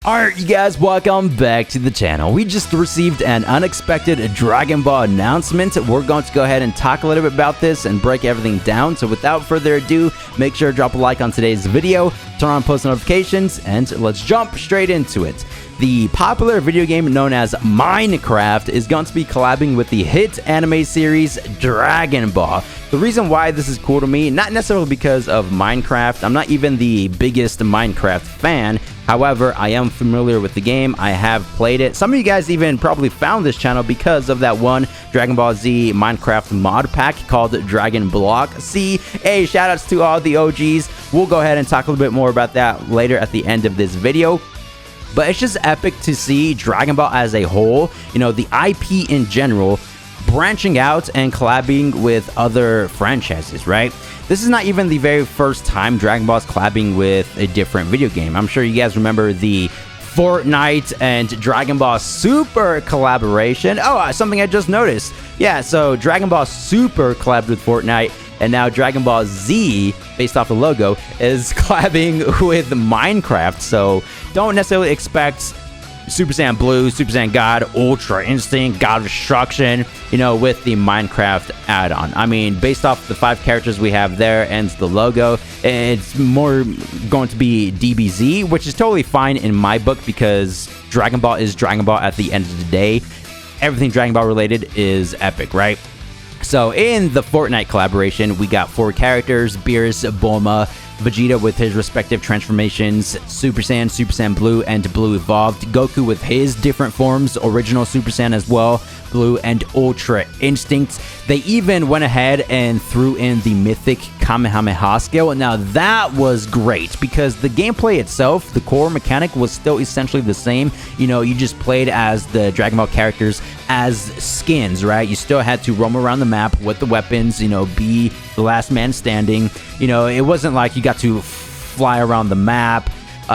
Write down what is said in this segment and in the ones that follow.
Alright, you guys, welcome back to the channel. We just received an unexpected Dragon Ball announcement. We're going to go ahead and talk a little bit about this and break everything down. So without further ado, make sure to drop a like on today's video, turn on post notifications, and let's jump straight into it. The popular video game known as Minecraft is going to be collabing with the hit anime series Dragon Ball. The reason why this is cool to me, not necessarily because of Minecraft. I'm not even the biggest Minecraft fan. However, I am familiar with the game. I have played it. Some of you guys even probably found this channel because of that one Dragon Ball Z Minecraft mod pack called Dragon Block C. Hey, shoutouts to all the OGs. We'll go ahead and talk a little bit more about that later at the end of this video. But it's just epic to see Dragon Ball as a whole, you know, the IP in general, branching out and collabing with other franchises, right? This is not even the very first time Dragon Ball is collabing with a different video game. I'm sure you guys remember the Fortnite and Dragon Ball Super collaboration. Oh, something I just noticed. Yeah, so Dragon Ball Super collabed with Fortnite, and now Dragon Ball Z, based off the logo, is collabing with Minecraft. So don't necessarily expect Super Saiyan Blue, Super Saiyan God, Ultra Instinct, God of Destruction, you know, with the Minecraft add-on. I mean, based off the 5 characters we have there and the logo, it's more going to be DBZ, which is totally fine in my book because Dragon Ball is Dragon Ball at the end of the day. Everything Dragon Ball related is epic, right? So in the Fortnite collaboration, we got 4 characters: Beerus, Bulma, Vegeta with his respective transformations, Super Saiyan Blue, and Blue Evolved, Goku with his different forms, original Super Saiyan as well, Blue, and Ultra Instinct. They even went ahead and threw in the mythic Kamehameha skill. Now that was great because the gameplay itself, the core mechanic, was still essentially the same. You know, you just played as the Dragon Ball characters as skins, right? You still had to roam around the map with the weapons, you know, be the last man standing. You know, it wasn't like you got to fly around the map,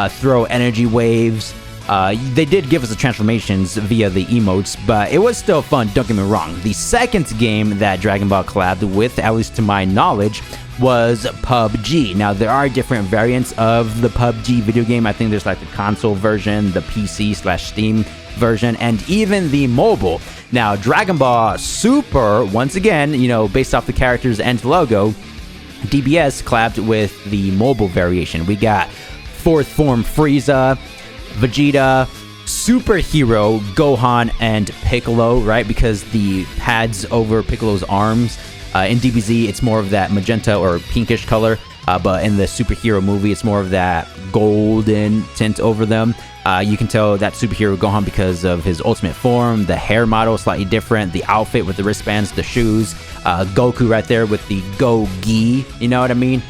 throw energy waves. They did give us the transformations via the emotes, but it was still fun, don't get me wrong. The second game that Dragon Ball collabed with, at least to my knowledge, was PUBG. Now, there are different variants of the PUBG video game. I think there's like the console version, the PC/Steam version, and even the mobile. Now, Dragon Ball Super, once again, you know, based off the characters and logo, DBS collabed with the mobile variation. We got 4th form Frieza, Vegeta, Superhero Gohan, and Piccolo, right? Because the pads over Piccolo's arms, in DBZ, it's more of that magenta or pinkish color, but in the Superhero movie, it's more of that golden tint over them. You can tell that Superhero Gohan because of his ultimate form, the hair model slightly different, the outfit with the wristbands, the shoes, Goku right there with the Go-Gi, you know what I mean?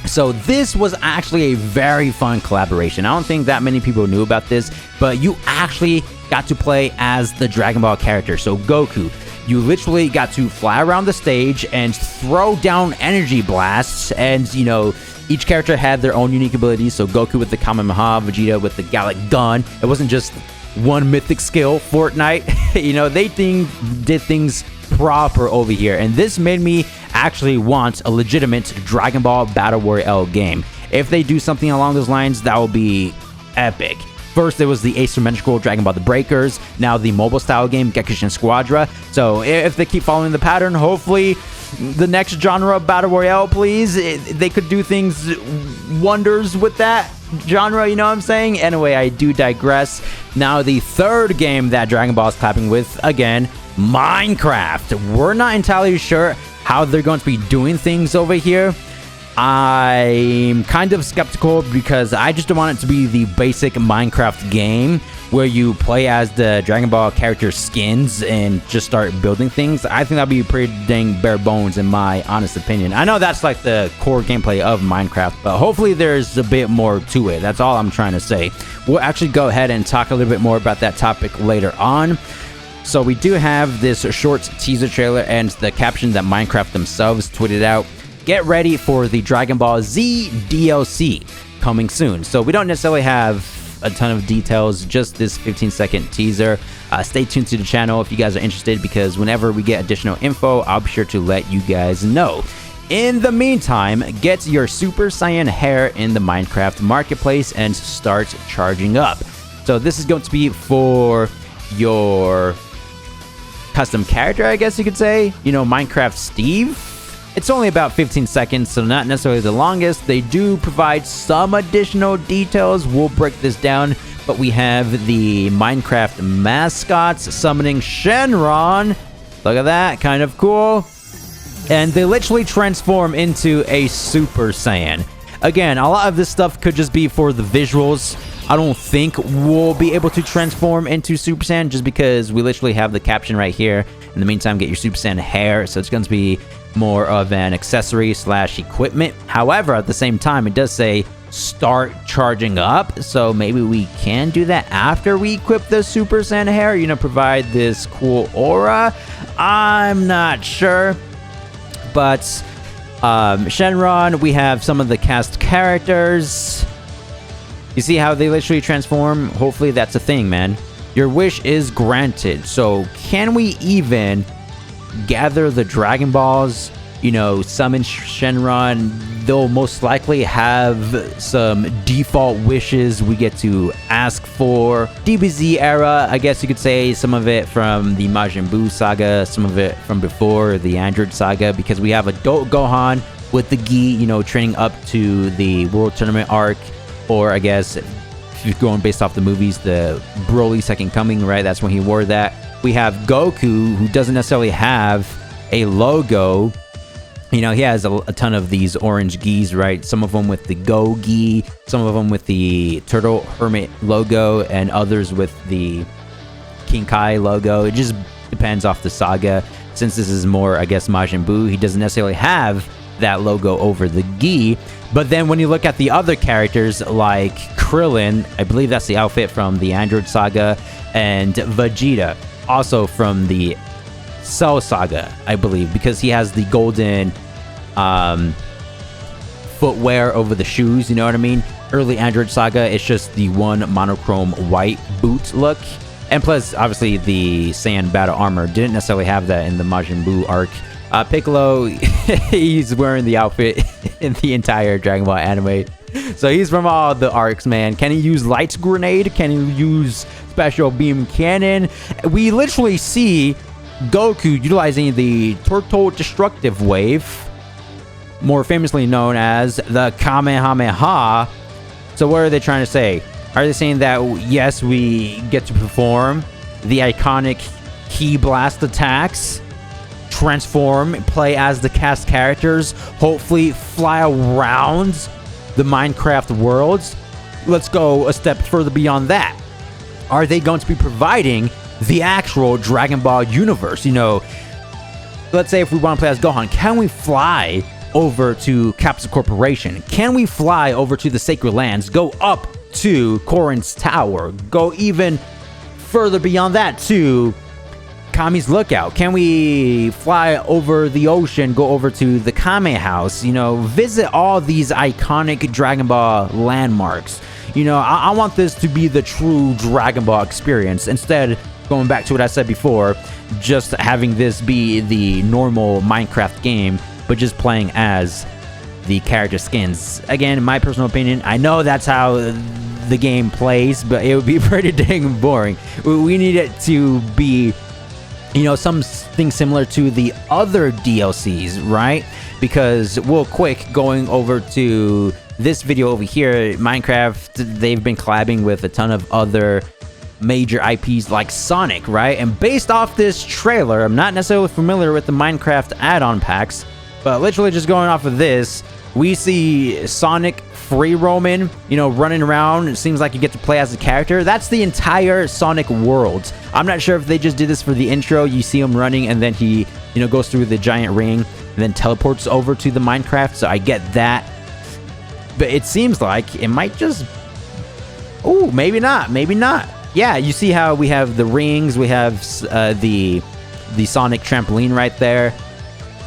So this was actually a very fun collaboration. I don't think that many people knew about this, but you actually got to play as the Dragon Ball character. So Goku, you literally got to fly around the stage and throw down energy blasts, and you know, each character had their own unique abilities. So Goku with the Kamehameha, Vegeta with the Gallic Gun. It wasn't just one mythic skill, Fortnite. You know, they did things proper over here, and this made me actually want a legitimate Dragon Ball Battle Royale game. If they do something along those lines, that will be epic. First, there was the asymmetrical Dragon Ball The Breakers, now the mobile style game Gekushin Squadra. So if they keep following the pattern, hopefully the next genre Battle Royale, please, they could do things wonders with that genre, you know what I'm saying? Anyway, I do digress. Now, the third game that Dragon Ball is clapping with, again, Minecraft. We're not entirely sure how they're going to be doing things over here. I'm kind of skeptical because I just don't want it to be the basic Minecraft game where you play as the Dragon Ball character skins and just start building things. I think that'd be pretty dang bare bones in my honest opinion. I know that's like the core gameplay of Minecraft, but hopefully there's a bit more to it. That's all I'm trying to say. We'll actually go ahead and talk a little bit more about that topic later on. So we do have this short teaser trailer and the caption that Minecraft themselves tweeted out. Get ready for the Dragon Ball Z DLC coming soon. So we don't necessarily have a ton of details, just this 15-second teaser. Stay tuned to the channel if you guys are interested, because whenever we get additional info, I'll be sure to let you guys know. In the meantime, get your Super Saiyan hair in the Minecraft marketplace and start charging up. So this is going to be for your custom character, I guess you could say. You know, Minecraft Steve. It's only about 15 seconds, so not necessarily the longest. They do provide some additional details. We'll break this down. But we have the Minecraft mascots summoning Shenron. Look at that, kind of cool. And they literally transform into a Super Saiyan. Again, a lot of this stuff could just be for the visuals. I don't think we'll be able to transform into Super Saiyan just because we literally have the caption right here. In the meantime, get your Super Saiyan hair. So it's going to be more of an accessory slash equipment. However, at the same time, it does say start charging up. So maybe we can do that after we equip the Super Saiyan hair, you know, provide this cool aura. I'm not sure. But Shenron, we have some of the cast characters. You see how they literally transform? Hopefully that's a thing, man. Your wish is granted. So can we even gather the Dragon Balls? You know, summon Shenron. They'll most likely have some default wishes we get to ask for. DBZ era, I guess you could say, some of it from the Majin Buu saga, some of it from before the Android saga, because we have adult Gohan with the gi, you know, training up to the World Tournament arc, or I guess if you're going based off the movies, the Broly Second Coming, right? That's when he wore that. We have Goku, who doesn't necessarily have a logo. You know, he has a ton of these orange gis, right? Some of them with the Go gi, some of them with the Turtle Hermit logo, and others with the King Kai logo. It just depends off the saga. Since this is more, I guess, Majin Buu, he doesn't necessarily have that logo over the gi. But then when you look at the other characters like Krillin, I believe that's the outfit from the Android saga, and Vegeta, also from the Cell saga, I believe, because he has the golden footwear over the shoes, you know what I mean? Early Android saga, it's just the one monochrome white boot look. And plus, obviously, the Saiyan battle armor didn't necessarily have that in the Majin Buu arc. Piccolo, he's wearing the outfit in the entire Dragon Ball anime. So he's from all the arcs, man. Can he use Light Grenade? Can he use Special Beam Cannon? We literally see Goku utilizing the Turtle Destructive Wave, more famously known as the Kamehameha. So what are they trying to say? Are they saying that, yes, we get to perform the iconic Ki Blast attacks, transform, play as the cast characters, hopefully fly around the Minecraft worlds? Let's go a step further beyond that. Are they going to be providing the actual Dragon Ball universe? You know, let's say if we want to play as Gohan, can we fly over to Capsule Corporation? Can we fly over to the Sacred Lands, go up to Korin's Tower, go even further beyond that to Kami's Lookout? Can we fly over the ocean, go over to the Kame House, you know, visit all these iconic Dragon Ball landmarks? You know, I want this to be the true Dragon Ball experience, instead going back to what I said before, just having this be the normal Minecraft game, but just playing as the character skins. Again, in my personal opinion, I know that's how the game plays, but it would be pretty dang boring. We need it to be, you know, something similar to the other DLCs, right? Because real quick, going over to this video over here, Minecraft, they've been collabing with a ton of other major IPs like Sonic, right? And based off this trailer, I'm not necessarily familiar with the Minecraft add-on packs, but literally just going off of this, we see Sonic free roaming, you know, running around. It seems like you get to play as a character. That's the entire Sonic world. I'm not sure if they just did this for the intro. You see him running and then he, you know, goes through the giant ring and then teleports over to the Minecraft. So I get that. But it seems like it might just... Oh, maybe not. Maybe not. Yeah, you see how we have the rings. We have the Sonic trampoline right there.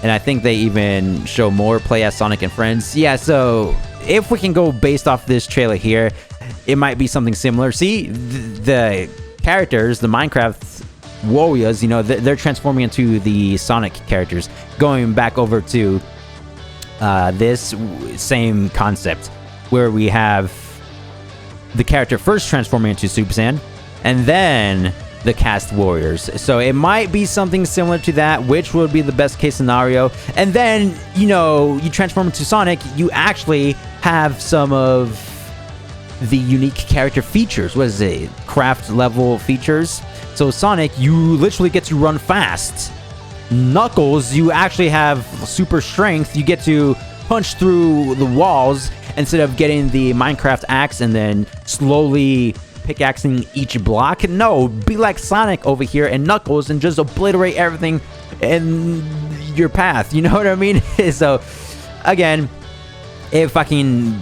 And I think they even show more play as Sonic and Friends. Yeah, so if we can go based off this trailer here, it might be something similar. See, the characters, the Minecraft warriors, you know, they're transforming into the Sonic characters. Going back over to this same concept where we have the character first transforming into Super Saiyan, and then the cast warriors. So it might be something similar to that, which would be the best case scenario. And then, you know, you transform into Sonic, you actually have some of the unique character features. What is it? Craft level features. So Sonic, you literally get to run fast. Knuckles, you actually have super strength. You get to punch through the walls instead of getting the Minecraft axe and then slowly pickaxing each block. No, be like Sonic over here and Knuckles and just obliterate everything in your path. You know what I mean? So again, if I can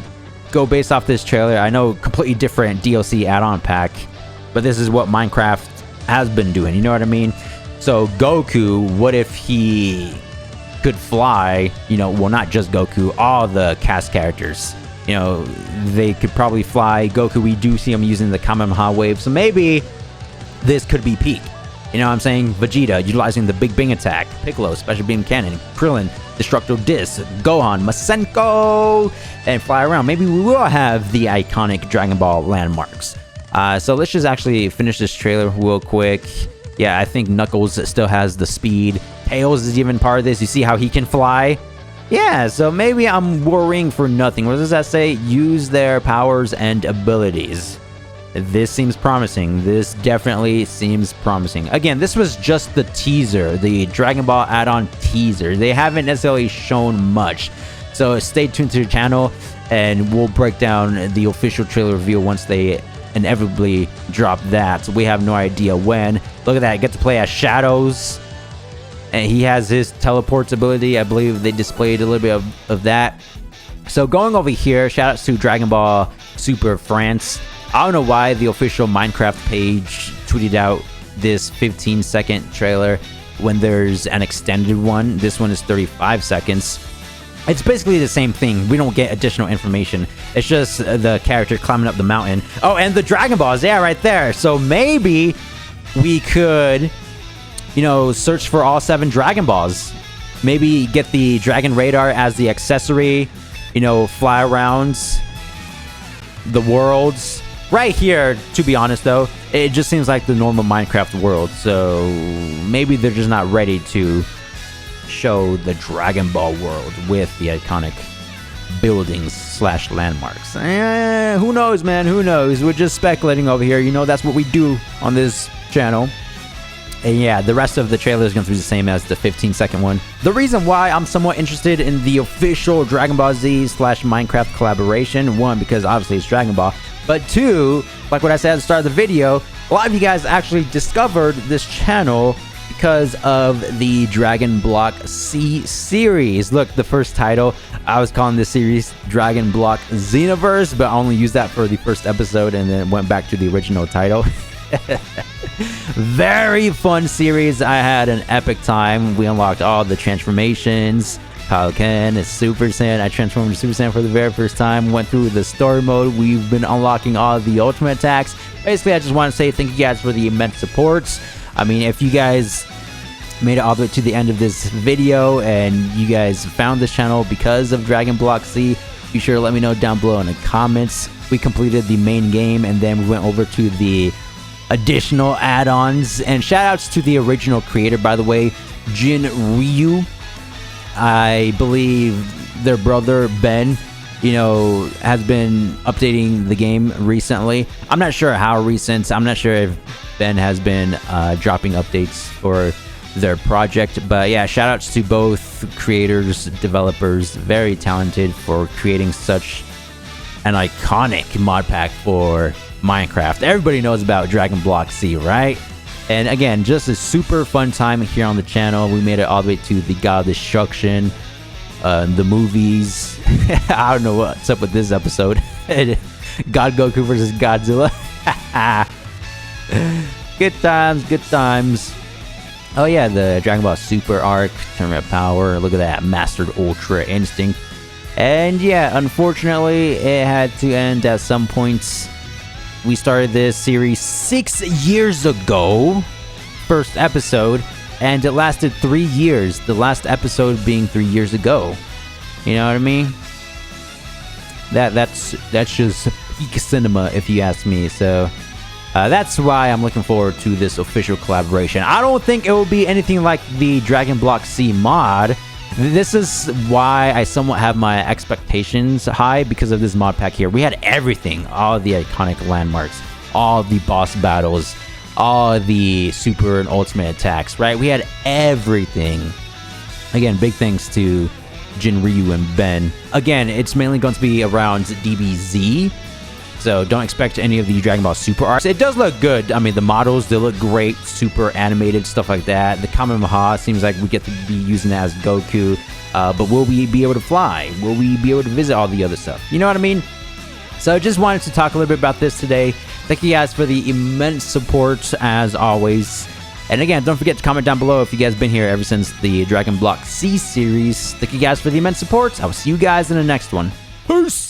go based off this trailer, I know completely different DLC add-on pack, but this is what Minecraft has been doing. You know what I mean? So Goku, what if he could fly? You know, well, not just Goku, all the cast characters. You know, they could probably fly. Goku, we do see him using the Kamehameha wave, so maybe this could be peak. You know what I'm saying? Vegeta utilizing the Big Bang attack, Piccolo special beam cannon, Krillin destructo disc, Gohan Masenko, and fly around. Maybe we will have the iconic Dragon Ball landmarks. So let's just actually finish this trailer real quick. Yeah, I think Knuckles still has the speed. Tails is even part of this. You see how he can fly? Yeah, so maybe I'm worrying for nothing. What does that say? Use their powers and abilities. This seems promising. This definitely seems promising. Again, this was just the teaser, the Dragon Ball add-on teaser. They haven't necessarily shown much. So stay tuned to the channel and we'll break down the official trailer review once they inevitably drop that. So we have no idea when. Look at that, I get to play as Shadows. And he has his teleports ability. I believe they displayed a little bit of that. So going over here, shoutouts to Dragon Ball Super France. I don't know why the official Minecraft page tweeted out this 15-second trailer when there's an extended one. This one is 35 seconds. It's basically the same thing. We don't get additional information. It's just the character climbing up the mountain. Oh, and the Dragon Balls, yeah, right there. So maybe we could, you know, search for all 7 Dragon Balls. Maybe get the Dragon Radar as the accessory, you know, fly around the worlds. Right here, to be honest though, it just seems like the normal Minecraft world. So maybe they're just not ready to show the Dragon Ball world with the iconic buildings slash landmarks. Who knows, man? Who knows? We're just speculating over here. You know, that's what we do on this channel. And yeah, the rest of the trailer is going to be the same as the 15-second one. The reason why I'm somewhat interested in the official Dragon Ball Z slash Minecraft collaboration, 1, because obviously it's Dragon Ball, but 2, like what I said at the start of the video, a lot of you guys actually discovered this channel because of the Dragon Block C series. Look, the first title, I was calling this series Dragon Block Xenoverse, but I only used that for the first episode and then went back to the original title. Very fun series. I had an epic time. We unlocked all the transformations. Kaioken, Super Saiyan. I transformed into Super Saiyan for the very first time. Went through the story mode. We've been unlocking all the ultimate attacks. Basically, I just want to say thank you guys for the immense supports. I mean, if you guys made it all the way to the end of this video and you guys found this channel because of Dragon Block C, be sure to let me know down below in the comments. We completed the main game and then we went over to the additional add-ons. And shoutouts to the original creator, by the way, Jin Ryu. I believe their brother Ben, you know, has been updating the game recently. I'm not sure how recent. I'm not sure if Ben has been dropping updates for their project, but yeah, shoutouts to both creators, developers, very talented for creating such an iconic mod pack for Minecraft. Everybody knows about Dragon Block C, right? And again, just a super fun time here on the channel. We made it all the way to the God of Destruction, the movies. I don't know what's up with this episode. God Goku versus Godzilla. Good times, good times. Oh yeah, the Dragon Ball Super arc, Tournament Power. Look at that, Mastered Ultra Instinct. And yeah, unfortunately, it had to end at some points. We started this series 6 years ago, first episode, and it lasted 3 years. The last episode being 3 years ago. You know what I mean? That's just peak cinema, if you ask me. So that's why I'm looking forward to this official collaboration. I don't think it will be anything like the Dragon Block C mod. This is why I somewhat have my expectations high because of this mod pack here. We had everything, all the iconic landmarks, all the boss battles, all the super and ultimate attacks, right? We had everything. Again, big thanks to Jin Ryu and Ben. Again, it's mainly going to be around DBZ, so don't expect any of the Dragon Ball Super arcs. It does look good. I mean, the models, they look great, super animated, stuff like that. The Kamehameha seems like we get to be using that as Goku, but will we be able to fly? Will we be able to visit all the other stuff? You know what I mean? So I just wanted to talk a little bit about this today. Thank you guys for the immense support, as always. And again, don't forget to comment down below if you guys have been here ever since the Dragon Block C series. Thank you guys for the immense support. I will see you guys in the next one. Peace!